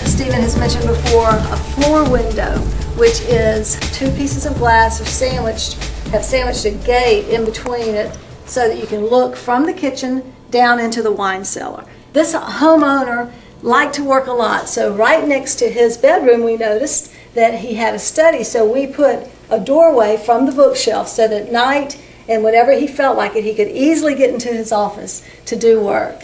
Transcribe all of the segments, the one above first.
Stephen has mentioned before, a floor window, which is two pieces of glass have sandwiched a gate in between it so that you can look from the kitchen down into the wine cellar. This homeowner liked to work a lot, so right next to his bedroom we noticed that he had a study, so we put a doorway from the bookshelf so that at night and whenever he felt like it, he could easily get into his office to do work.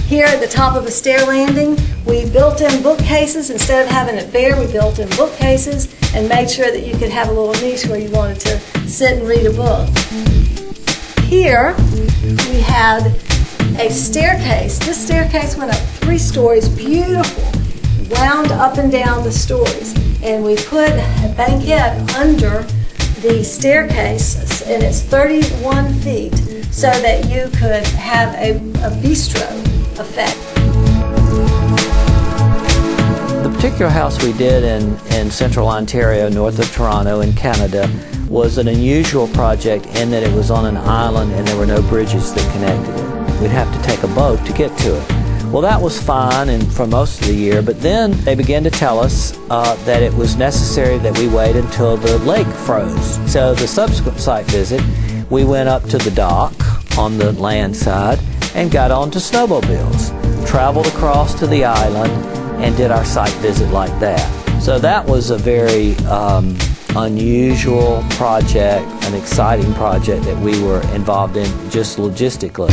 Here at the top of a stair landing, we built in bookcases. Instead of having it bare, we built in bookcases and made sure that you could have a little niche where you wanted to sit and read a book. Here we had a staircase. This staircase went up 3 stories, beautiful, wound up and down the stories. And we put a banquette under the staircase, and it's 31 feet, so that you could have a bistro effect. The particular house we did in central Ontario, north of Toronto in Canada, was an unusual project in that it was on an island and there were no bridges that connected it. We'd have to take a boat to get to it. Well, that was fine and for most of the year, but then they began to tell us that it was necessary that we wait until the lake froze. So the subsequent site visit, we went up to the dock on the land side and got onto snowmobiles, traveled across to the island and did our site visit like that. So that was a very unusual project, an exciting project that we were involved in just logistically.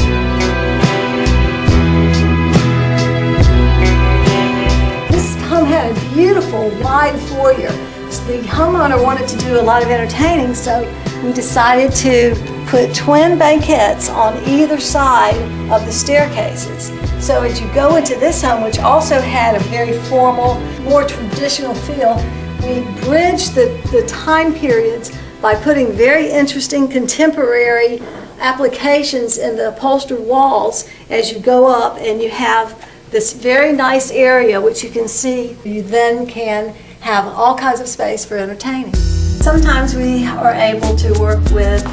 This home had a beautiful wide foyer. So the homeowner wanted to do a lot of entertaining, so we decided to put twin banquettes on either side of the staircases. So as you go into this home, which also had a very formal, more traditional feel, we bridged the time periods by putting very interesting contemporary applications in the upholstered walls as you go up, and you have this very nice area which you can see. You then can have all kinds of space for entertaining. Sometimes we are able to work with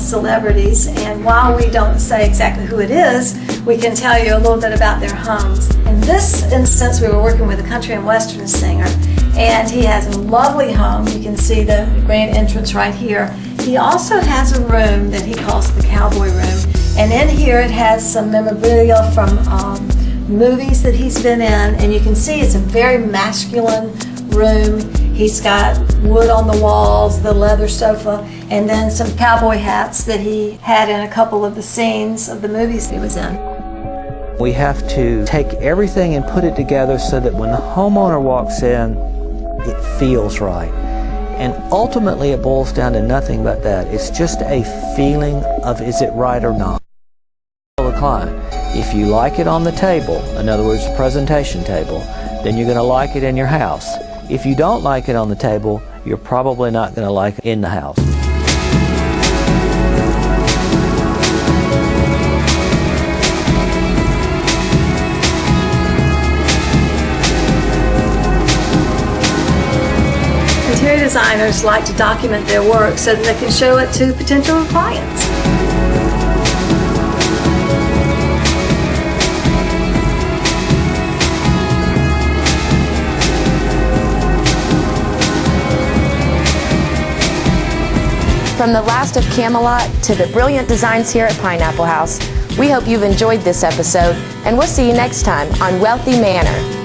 celebrities, and while we don't say exactly who it is, we can tell you a little bit about their homes. In this instance, we were working with a country and western singer, and he has a lovely home. You can see the grand entrance right here. He also has a room that he calls the cowboy room, and in here it has some memorabilia from movies that he's been in, and you can see it's a very masculine room. He's got wood on the walls, the leather sofa, and then some cowboy hats that he had in a couple of the scenes of the movies he was in. We have to take everything and put it together so that when the homeowner walks in, it feels right. And ultimately it boils down to nothing but that. It's just a feeling of is it right or not. The client, if you like it on the table, in other words, the presentation table, then you're going to like it in your house. If you don't like it on the table, you're probably not going to like it in the house. Interior designers like to document their work so that they can show it to potential clients. From the last of Camelot to the brilliant designs here at Pineapple House, we hope you've enjoyed this episode, and we'll see you next time on Wealthy Manor.